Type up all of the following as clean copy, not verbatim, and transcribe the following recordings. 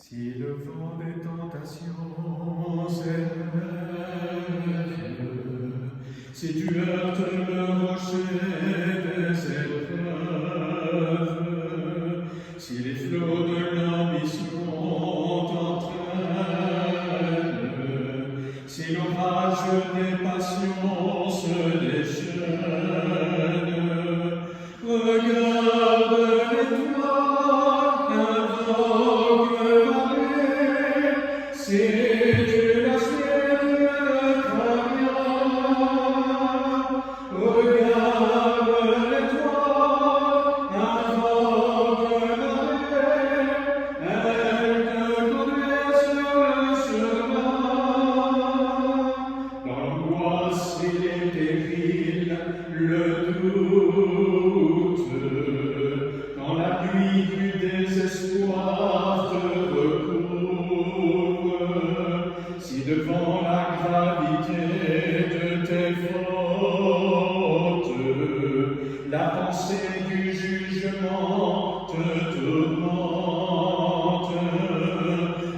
Si le vent des tentations s'élève, si tu heurtes le rocher des épreuves, si les flots de l'ambition t'entraînent, si l'orage des passions se déchaîne, regarde l'étoile, invoque Marie, si tu la souhaites, regarde l'étoile, invoque Marie, elle te conduit sur le chemin. Dans l'angoisse et les périls, le doute, quand la nuit du désespoir te recouvre, si devant la gravité de tes fautes, la pensée du jugement te tourmente,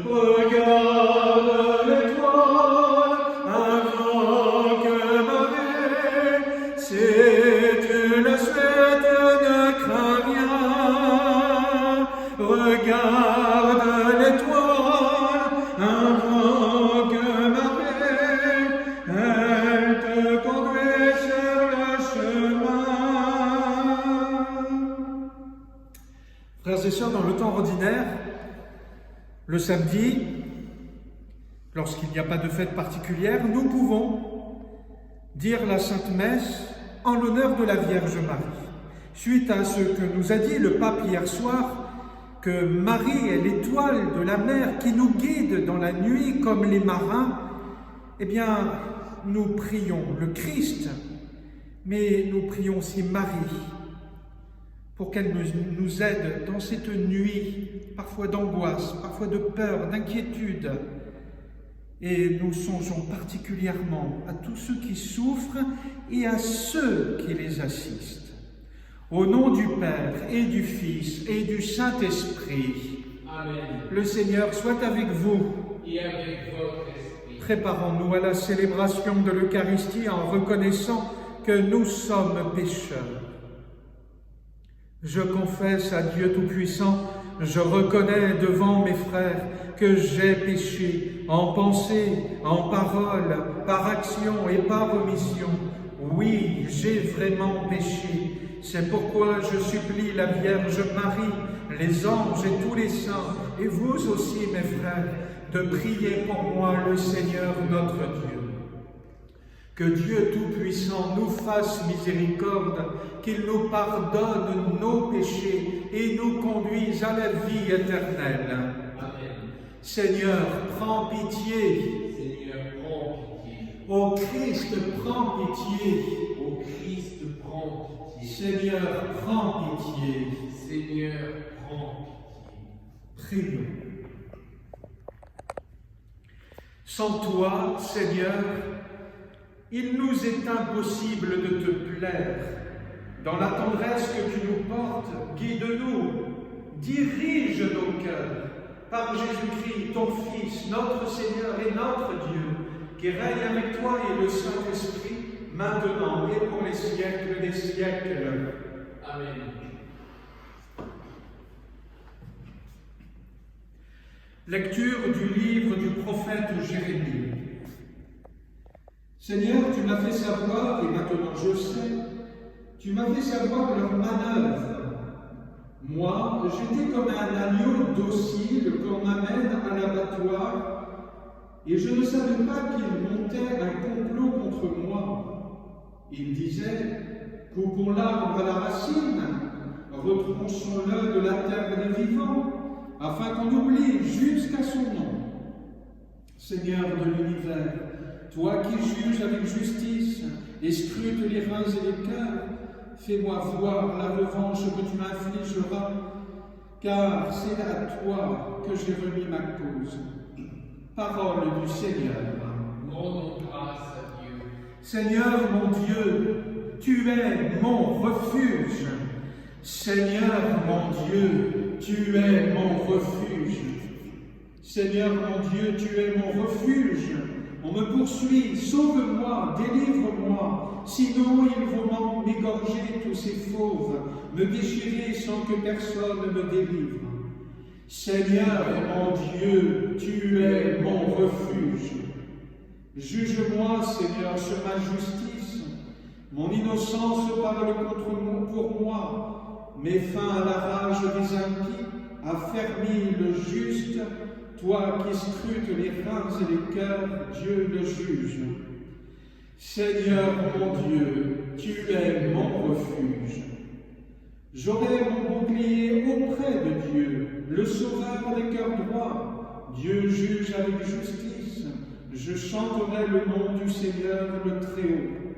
regarde l'étoile, invoque Marie, si tu le souhaites, ne crains rien. Regarde l'étoile, invoque Marie, elle te conduit sur le chemin. Frères et sœurs, dans le temps ordinaire, le samedi, lorsqu'il n'y a pas de fête particulière, nous pouvons dire la Sainte Messe en l'honneur de la Vierge Marie. Suite à ce que nous a dit le pape hier soir, que Marie est l'étoile de la mer qui nous guide dans la nuit comme les marins, eh bien, nous prions le Christ, mais nous prions aussi Marie, pour qu'elle nous aide dans cette nuit, parfois d'angoisse, parfois de peur, d'inquiétude. Et nous songeons particulièrement à tous ceux qui souffrent et à ceux qui les assistent. Au nom du Père et du Fils et du Saint-Esprit, Amen. Le Seigneur soit avec vous. Et avec votre esprit. Préparons-nous à la célébration de l'Eucharistie en reconnaissant que nous sommes pécheurs. Je confesse à Dieu Tout-Puissant, je reconnais devant mes frères que j'ai péché en pensée, en parole, par action et par omission. Oui, j'ai vraiment péché. C'est pourquoi je supplie la Vierge Marie, les anges et tous les saints, et vous aussi, mes frères, de prier pour moi le Seigneur notre Dieu. Que Dieu Tout-Puissant nous fasse miséricorde, qu'il nous pardonne nos péchés et nous conduise à la vie éternelle. Amen. Seigneur, prends pitié. Seigneur, prends pitié. Ô Christ, prends pitié. Ô Christ, prends pitié. Seigneur, prends pitié. Seigneur, prends pitié. Prions. Sans toi, Seigneur, il nous est impossible de te plaire. Dans la tendresse que tu nous portes, guide-nous, dirige nos cœurs par Jésus-Christ, ton Fils, notre Seigneur et notre Dieu, qui règne avec toi et le Saint-Esprit, maintenant et pour les siècles des siècles. Amen. Lecture du livre du prophète Jérémie. Seigneur, tu m'as fait savoir, et maintenant je sais, tu m'as fait savoir leur manœuvre. Moi, j'étais comme un agneau docile qu'on amène à l'abattoir, et je ne savais pas qu'il montait un complot contre moi. Il disait, coupons l'arbre à la racine, retronchons-le de la terre des vivants, afin qu'on oublie jusqu'à son nom. Seigneur de l'univers, toi qui juges avec justice et scrutes les reins et les cœurs, fais-moi voir la revanche que tu m'infligeras, car c'est à toi que j'ai remis ma cause. Parole du Seigneur. Rendons grâce à Dieu. Seigneur mon Dieu, tu es mon refuge. Seigneur mon Dieu, tu es mon refuge. Seigneur mon Dieu, tu es mon refuge. On me poursuit, sauve-moi, délivre-moi. Sinon, ils vont m'égorger tous ces fauves, me déchirer sans que personne ne me délivre. Seigneur mon Dieu, tu es mon refuge. Juge-moi, Seigneur, sur ma justice. Mon innocence parle contre moi, pour moi. Mets fin à la rage des impies, affermis le juste. Toi qui scrutes les reins et les cœurs, Dieu le juge. Seigneur mon Dieu, tu es mon refuge. J'aurai mon bouclier auprès de Dieu, le sauveur des cœurs droits. Dieu juge avec justice. Je chanterai le nom du Seigneur le Très-Haut.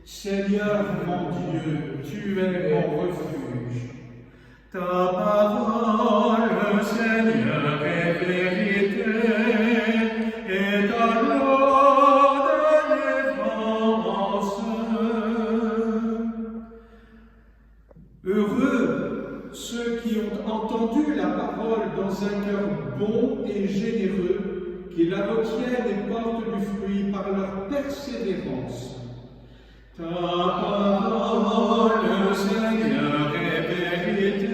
Seigneur mon Dieu, tu es mon refuge. Ta parole, Seigneur, est vérité, et ta loi délivrance. Heureux ceux qui ont entendu la parole dans un cœur bon et généreux, qui la retiennent et portent du fruit par leur persévérance. Ta parole, Seigneur, est vérité,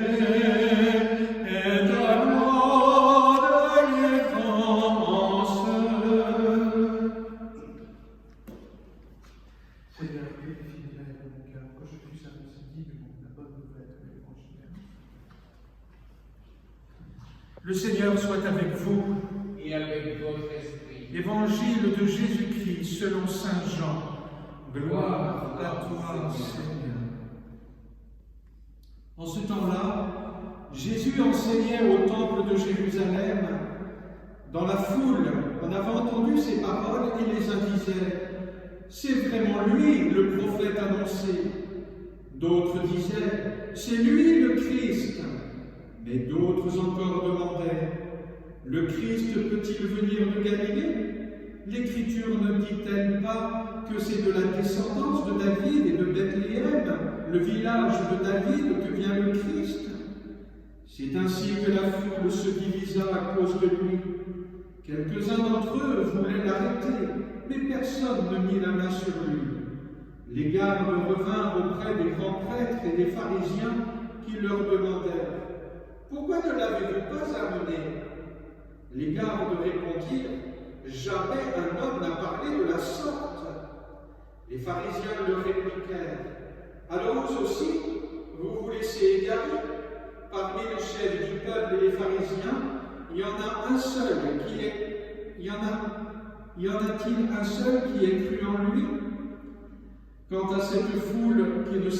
et ta loi délivrance. Seigneur, vérifie mon cœur, que je puisse annoncer dignement la bonne nouvelle de l'Évangile. Le Seigneur soit avec vous. Et avec votre esprit. Évangile de Jésus-Christ selon saint Jean. Gloire à toi, Seigneur. En ce temps-là, Jésus enseignait au temple de Jérusalem. Dans la foule, on avait entendu ces paroles et les indisait. C'est vraiment lui, le prophète annoncé. D'autres disaient, c'est lui le Christ. Mais d'autres encore demandaient, le Christ peut-il venir de Galilée? L'Écriture ne dit-elle pas que c'est de la descendance de David et de Bethléem, le village de David, que vient le Christ? C'est ainsi que la foule se divisa à cause de lui. Quelques-uns d'entre eux voulaient l'arrêter, mais personne ne mit la main sur lui. Les gardes revinrent auprès des grands prêtres et des pharisiens qui leur demandèrent « Pourquoi ne l'avez-vous pas amené ?» Les gardes répondirent « Jamais un homme n'a parlé de la sorte. » Les pharisiens leur répliquèrent « Alors vous aussi, vous vous laissez égarer? Parmi les chefs du peuple et les pharisiens, il y en a un seul qui est... Y en a-t-il un seul qui ait cru en lui? Quant à cette foule qui ne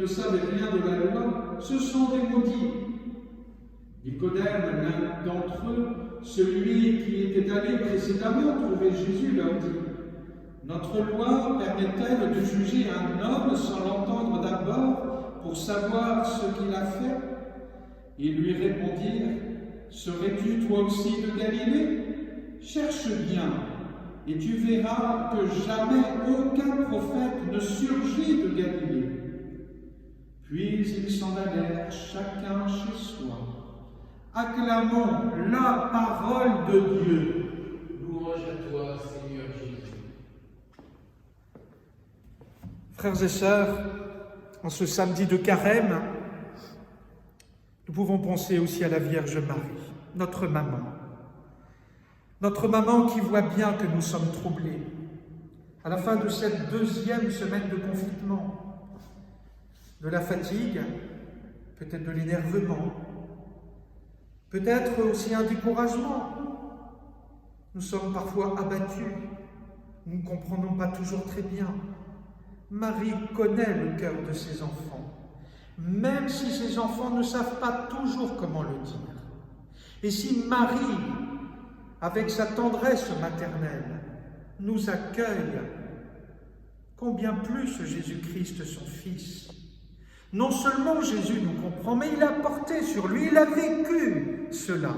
savait rien de la loi, ce sont des maudits. Nicodème, l'un d'entre eux, celui qui était allé précédemment trouver Jésus, leur dit « Notre loi permet-elle de juger un homme sans l'entendre d'abord pour savoir ce qu'il a fait ?» Ils lui répondirent « Serais-tu toi aussi de Galilée? Cherche bien, et tu verras que jamais aucun prophète ne surgit de Galilée. » Puis ils s'en allèrent chacun chez soi. Acclamons la parole de Dieu. Louange à toi, Seigneur Jésus. Frères et sœurs, en ce samedi de Carême, nous pouvons penser aussi à la Vierge Marie, notre maman. Notre maman qui voit bien que nous sommes troublés. À la fin de cette deuxième semaine de confinement, de la fatigue, peut-être de l'énervement, peut-être aussi un découragement. Nous sommes parfois abattus, nous ne comprenons pas toujours très bien. Marie connaît le cœur de ses enfants, même si ses enfants ne savent pas toujours comment le dire. Et si Marie, avec sa tendresse maternelle, nous accueille, combien plus Jésus-Christ, son Fils. Non seulement Jésus nous comprend, mais il a porté sur lui, il a vécu cela.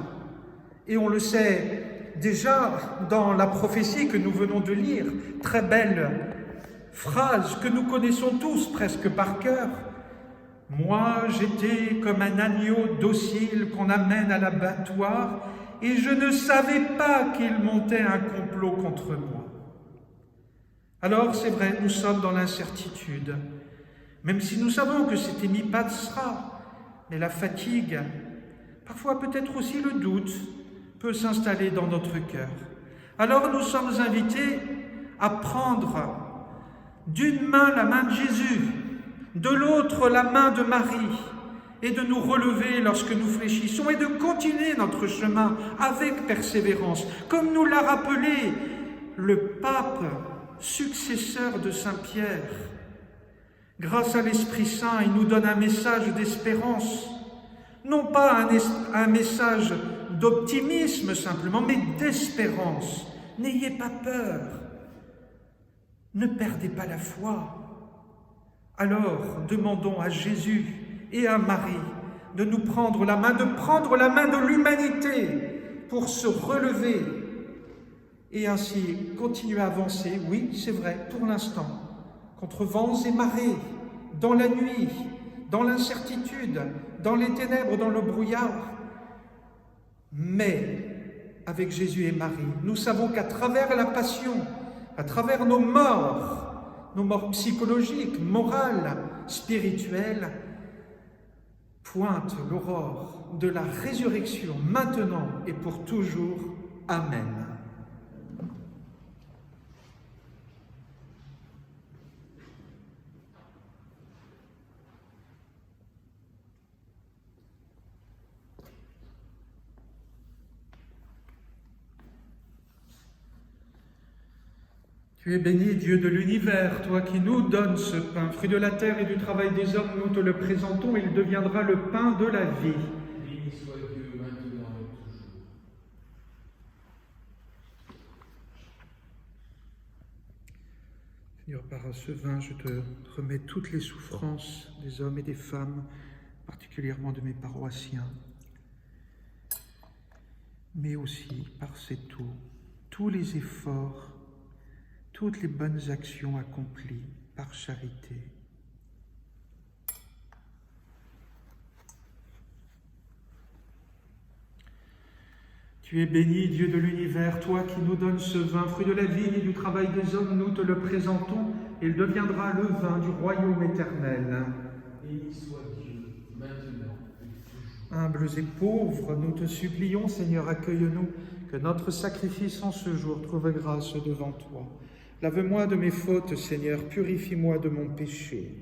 Et on le sait déjà dans la prophétie que nous venons de lire, très belle phrase que nous connaissons tous presque par cœur. Moi, j'étais comme un agneau docile qu'on amène à l'abattoir, et je ne savais pas qu'il montait un complot contre moi. » Alors, c'est vrai, nous sommes dans l'incertitude, même si nous savons que c'était mi passera, mais la fatigue, parfois peut-être aussi le doute, peut s'installer dans notre cœur. Alors nous sommes invités à prendre d'une main la main de Jésus, de l'autre la main de Marie, et de nous relever lorsque nous fléchissons et de continuer notre chemin avec persévérance, comme nous l'a rappelé le pape successeur de Saint Pierre. Grâce à l'Esprit Saint, il nous donne un message d'espérance, non pas un message d'optimisme simplement, mais d'espérance. N'ayez pas peur, ne perdez pas la foi. Alors, demandons à Jésus et à Marie de nous prendre la main, de prendre la main de l'humanité pour se relever et ainsi continuer à avancer, oui, c'est vrai, pour l'instant, contre vents et marées, dans la nuit, dans l'incertitude, dans les ténèbres, dans le brouillard. Mais, avec Jésus et Marie, nous savons qu'à travers la passion, à travers nos morts psychologiques, morales, spirituelles, pointe l'aurore de la résurrection, maintenant et pour toujours. Amen. Tu es béni, Dieu de l'univers, toi qui nous donnes ce pain, fruit de la terre et du travail des hommes, nous te le présentons, il deviendra le pain de la vie. Béni soit Dieu maintenant et toujours. Seigneur, par ce vin, je te remets toutes les souffrances des hommes et des femmes, particulièrement de mes paroissiens, mais aussi par cette eau, tous les efforts, toutes les bonnes actions accomplies par charité. Tu es béni, Dieu de l'univers, toi qui nous donnes ce vin, fruit de la vigne et du travail des hommes, nous te le présentons, et il deviendra le vin du royaume éternel. Béni soit Dieu maintenant et toujours. Humbles et pauvres, nous te supplions, Seigneur, accueille-nous, que notre sacrifice en ce jour trouve grâce devant toi. Lave-moi de mes fautes, Seigneur, purifie-moi de mon péché.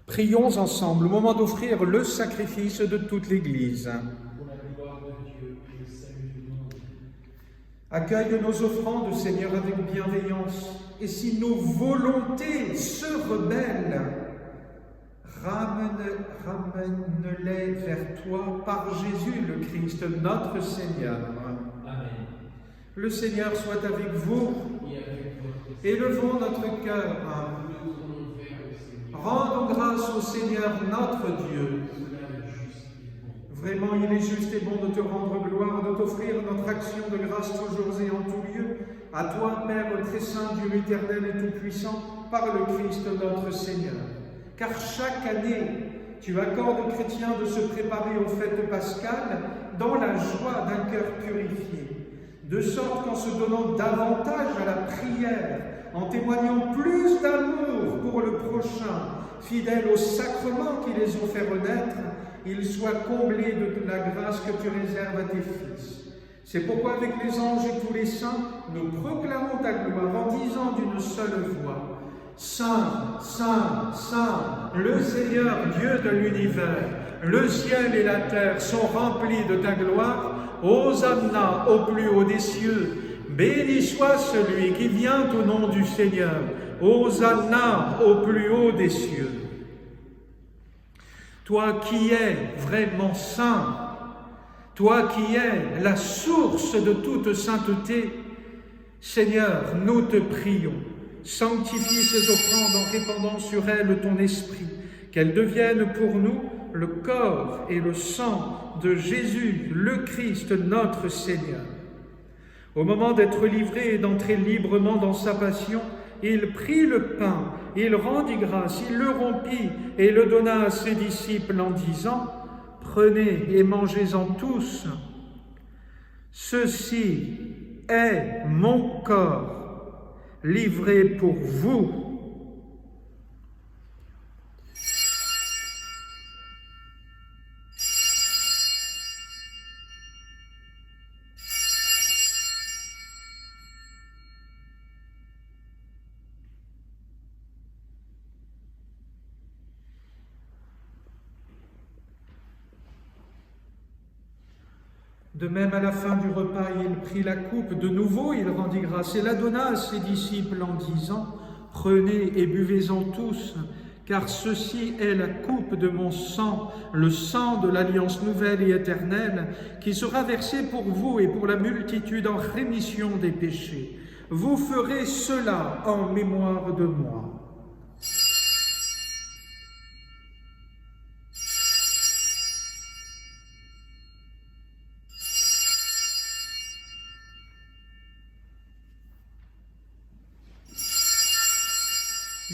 Prions ensemble au moment d'offrir le sacrifice de toute l'Église. Pour la gloire de Dieu et le salut du monde. Accueille nos offrandes, Seigneur, avec bienveillance. Et si nos volontés se rebellent, ramène-les vers toi par Jésus le Christ, notre Seigneur. Amen. Le Seigneur soit avec vous. Et avec votre Élevons notre cœur. nous tournons vers le Seigneur. Rendons grâce au Seigneur notre Dieu. Cela est juste et bon. Vraiment, il est juste et bon de te rendre gloire, de t'offrir notre action de grâce toujours et en tout lieu. À toi, Père très saint, Dieu éternel et tout-puissant, par le Christ notre Seigneur. Car chaque année, tu accordes aux chrétiens de se préparer aux fêtes pascales dans la joie d'un cœur purifié, de sorte qu'en se donnant davantage à la prière, en témoignant plus d'amour pour le prochain, fidèles aux sacrements qui les ont fait renaître, ils soient comblés de la grâce que tu réserves à tes fils. C'est pourquoi avec les anges et tous les saints, nous proclamons ta gloire en disant d'une seule voix: Saint, Saint, Saint, le Seigneur Dieu de l'univers, le ciel et la terre sont remplis de ta gloire. Hosanna au plus haut des cieux. Béni soit celui qui vient au nom du Seigneur. Hosanna au plus haut des cieux. Toi qui es vraiment saint, toi qui es la source de toute sainteté, Seigneur, nous te prions. Sanctifie ces offrandes en répandant sur elles ton esprit, qu'elles deviennent pour nous le corps et le sang de Jésus, le Christ, notre Seigneur. Au moment d'être livré et d'entrer librement dans sa passion, il prit le pain, il rendit grâce, il le rompit et le donna à ses disciples en disant « Prenez et mangez-en tous. Ceci est mon corps, livré pour vous. » De même, à la fin du repas, il prit la coupe. De nouveau, il rendit grâce et la donna à ses disciples en disant « Prenez et buvez-en tous, car ceci est la coupe de mon sang, le sang de l'alliance nouvelle et éternelle, qui sera versé pour vous et pour la multitude en rémission des péchés. Vous ferez cela en mémoire de moi. »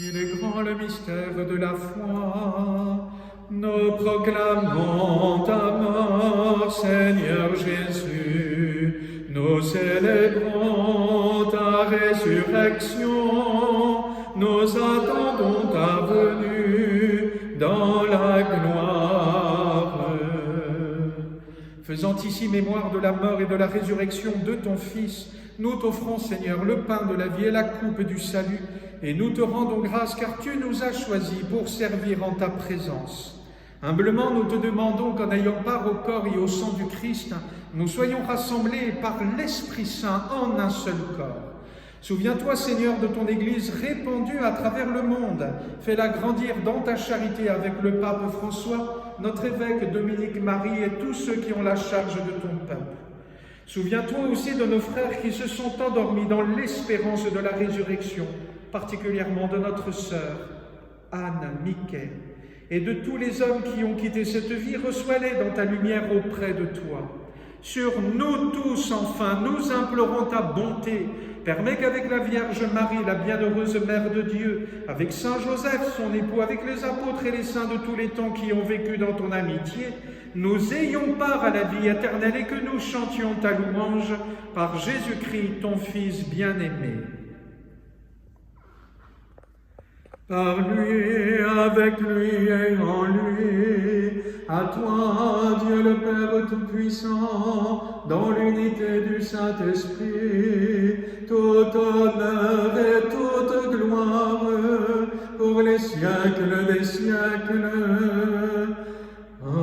Il est grand le mystère de la foi. Nous proclamons ta mort, Seigneur Jésus. Nous célébrons ta résurrection. Nous attendons ta venue dans la gloire. Faisant ici mémoire de la mort et de la résurrection de ton Fils, nous t'offrons, Seigneur, le pain de la vie et la coupe du salut, et nous te rendons grâce car tu nous as choisis pour servir en ta présence. Humblement, nous te demandons qu'en ayant part au corps et au sang du Christ, nous soyons rassemblés par l'Esprit Saint en un seul corps. Souviens-toi, Seigneur, de ton Église répandue à travers le monde. Fais-la grandir dans ta charité avec le pape François, notre évêque Dominique Marie et tous ceux qui ont la charge de ton peuple. Souviens-toi aussi de nos frères qui se sont endormis dans l'espérance de la résurrection, particulièrement de notre sœur Anne Miquet, et de tous les hommes qui ont quitté cette vie. Reçois-les dans ta lumière auprès de toi. Sur nous tous, enfin, nous implorons ta bonté. Permets qu'avec la Vierge Marie, la bienheureuse Mère de Dieu, avec Saint Joseph, son époux, avec les apôtres et les saints de tous les temps qui ont vécu dans ton amitié, nous ayons part à la vie éternelle et que nous chantions ta louange par Jésus-Christ, ton Fils bien-aimé. Par lui, avec lui et en lui, à toi, Dieu le Père Tout-Puissant, dans l'unité du Saint-Esprit, tout honneur et toute gloire, pour les siècles des siècles. Amen.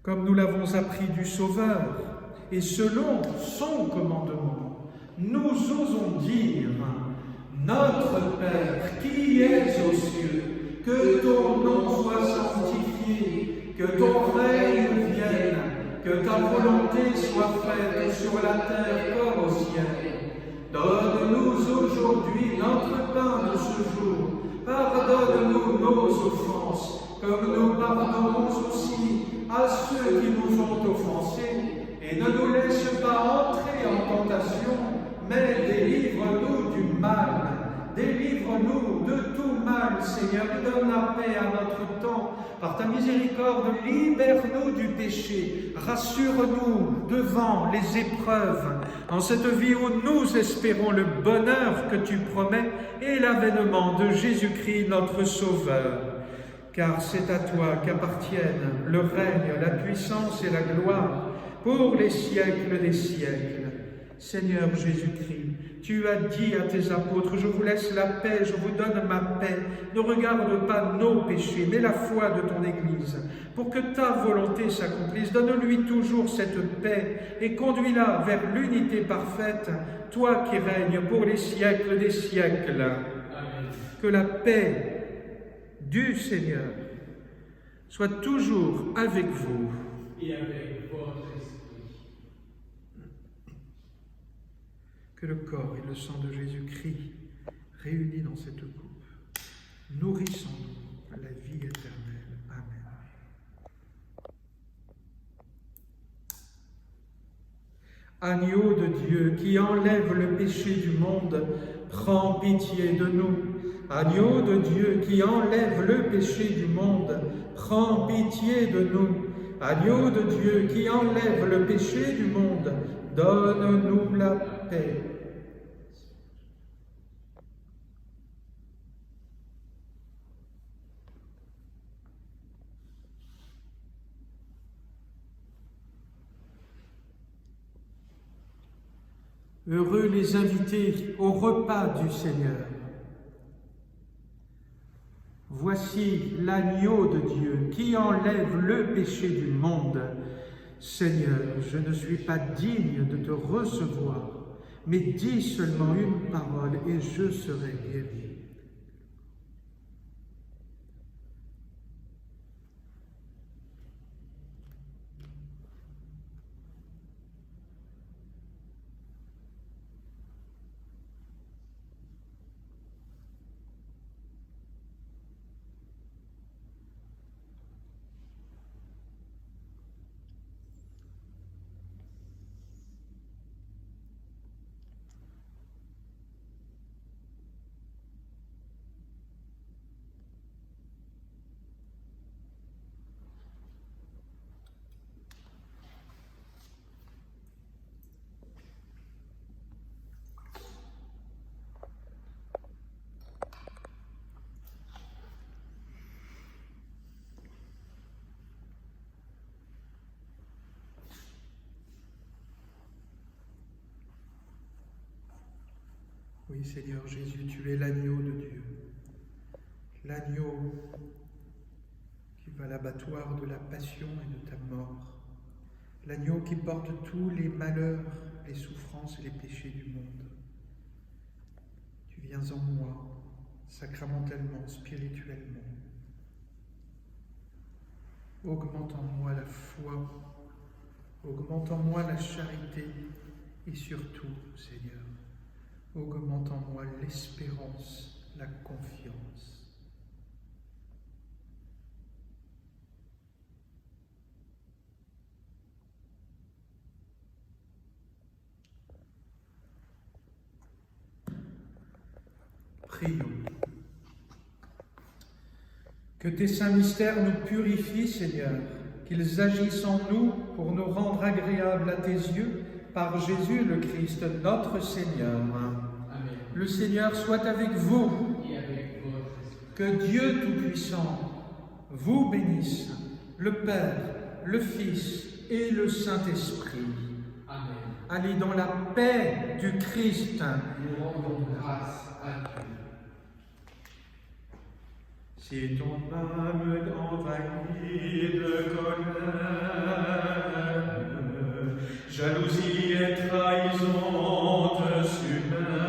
Comme nous l'avons appris du Sauveur, et selon son commandement, nous osons dire « Notre Père qui es aux cieux, que ton nom soit sanctifié, que ton règne vienne, que ta volonté soit faite sur la terre comme au ciel. Donne-nous aujourd'hui notre pain de ce jour. Pardonne-nous nos offenses, comme nous pardonnons aussi à ceux qui nous ont offensés. Et ne nous laisse pas entrer en tentation, mais délivre-nous du mal. Délivre-nous de tout mal, Seigneur, et donne la paix à notre temps. Par ta miséricorde, libère-nous du péché. Rassure-nous devant les épreuves, en cette vie où nous espérons le bonheur que tu promets et l'avènement de Jésus-Christ, notre Sauveur. Car c'est à toi qu'appartiennent le règne, la puissance et la gloire, pour les siècles des siècles. Seigneur Jésus-Christ, tu as dit à tes apôtres, je vous laisse la paix, je vous donne ma paix. Ne regarde pas nos péchés, mais la foi de ton Église. Pour que ta volonté s'accomplisse, donne-lui toujours cette paix et conduis-la vers l'unité parfaite, toi qui règnes pour les siècles des siècles. Amen. Que la paix du Seigneur soit toujours avec vous. Et avec votre esprit. Que le corps et le sang de Jésus-Christ, réunis dans cette coupe, nourrissons-nous la vie éternelle. Amen. Agneau de Dieu qui enlève le péché du monde, prends pitié de nous. Agneau de Dieu qui enlève le péché du monde, prends pitié de nous. Agneau de Dieu qui enlève le péché du monde, donne-nous la paix. Heureux les invités au repas du Seigneur. Voici l'agneau de Dieu qui enlève le péché du monde. Seigneur, je ne suis pas digne de te recevoir, mais dis seulement une parole et je serai guéri. Oui, Seigneur Jésus, tu es l'agneau de Dieu, l'agneau qui va à l'abattoir de la passion et de ta mort, l'agneau qui porte tous les malheurs, les souffrances et les péchés du monde. Tu viens en moi, sacramentellement, spirituellement. Augmente en moi la foi, augmente en moi la charité et surtout, Seigneur, augmente en moi l'espérance, la confiance. Prions. Que tes saints mystères nous purifient, Seigneur, qu'ils agissent en nous pour nous rendre agréables à tes yeux, par Jésus le Christ, notre Seigneur. Amen. Le Seigneur soit avec vous. Et avec votre esprit. Que Dieu Tout-Puissant vous bénisse, le Père, le Fils et le Saint-Esprit. Amen. Allez dans la paix du Christ. Nous rendons grâce à Dieu. Si ton âme envahie de colère, jalousie et trahison te submergent,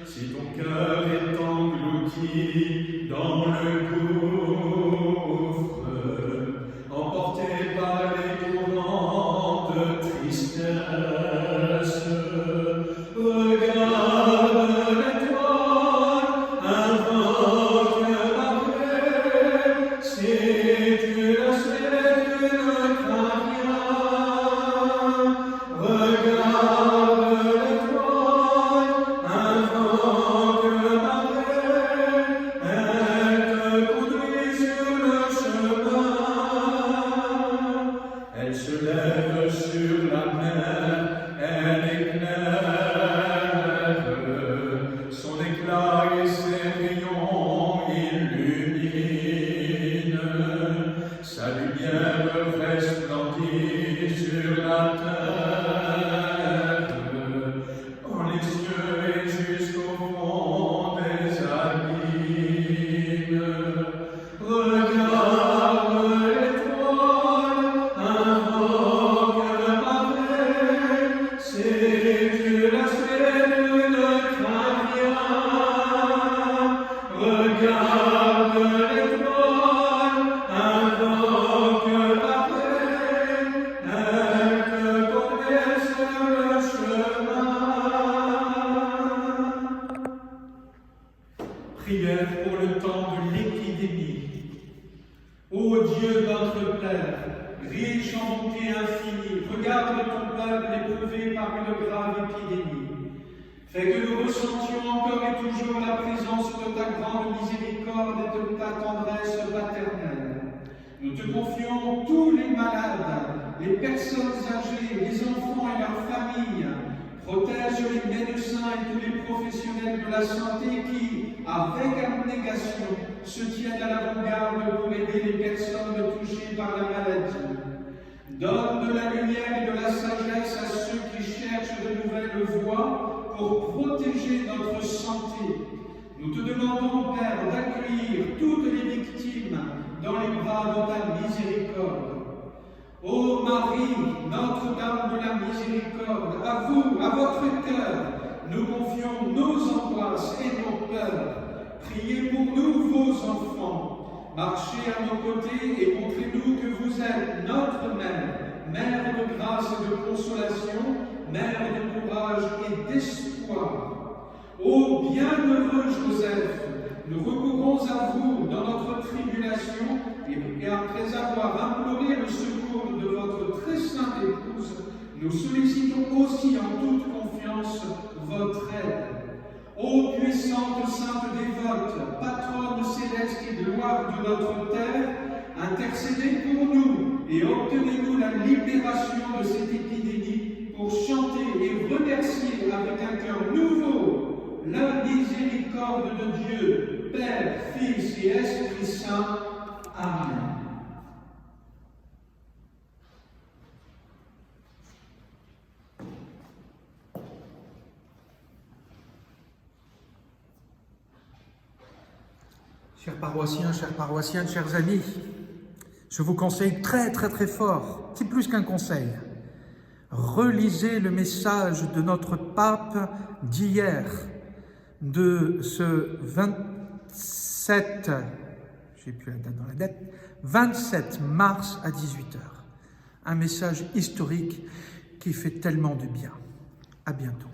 si ton cœur est englouti dans le gouffre, emporté par les courants de tristesse, regarde l'étoile, invoque la paix, si tu la sais, tu ne crains rien. Regarde l'étoile, invoque la paix, elle te conduit sur le chemin. Elle se lève sur la mer, elle éclaire, son éclat et ses rayons illuminent, sa lumière resplendit sur la terre, dans les cieux et jusqu'au fond des abîmes. Regarde l'étoile, invoque ma paix, si tu la sais, tu ne crains rien. Regarde l'étoile, invoque la paix, elle te conduit sur le chemin. Prière pour le temps de l'épidémie. Ô Dieu notre Père, riche en bonté infinie, regarde ton peuple éprouvé par une grave épidémie. Fais que nous ressentions encore et toujours la présence de ta grande miséricorde et de ta tendresse paternelle. Nous te confions tous les malades, les personnes âgées, les enfants et leurs familles. Protège les médecins et tous les professionnels de la santé qui, avec abnégation, se tiennent à l'avant-garde pour aider les personnes touchées par la maladie. Donne de la lumière et de la sagesse à ceux qui cherchent de nouvelles voies pour protéger notre santé. Nous te demandons, Père, d'accueillir toutes les victimes dans les bras de ta miséricorde. Ô Marie, Notre-Dame de la Miséricorde, à vous, à votre cœur, nous confions nos angoisses et nos peurs. Priez pour nous, vos enfants. Marchez à nos côtés et montrez-nous que vous êtes notre Mère, Mère de grâce et de consolation, Mère de courage et d'espoir. Ô bienheureux Joseph, nous recourons à vous dans notre tribulation et après avoir imploré le secours de votre très sainte épouse, nous sollicitons aussi en toute confiance votre aide. Ô puissante sainte dévote, patronne céleste et gloire de notre terre, intercédez pour nous et obtenez-nous la libération de cette épidémie pour chanter et remercier avec un cœur nouveau la miséricorde de Dieu, Père, Fils et Esprit Saint. Amen. Chers paroissiens, chères paroissiennes, chers amis, je vous conseille très fort, c'est plus qu'un conseil. Relisez le message de notre pape d'hier, de ce 27, j'ai plus la date dans la date, 27 mars à 18h. Un message historique qui fait tellement de bien. À bientôt.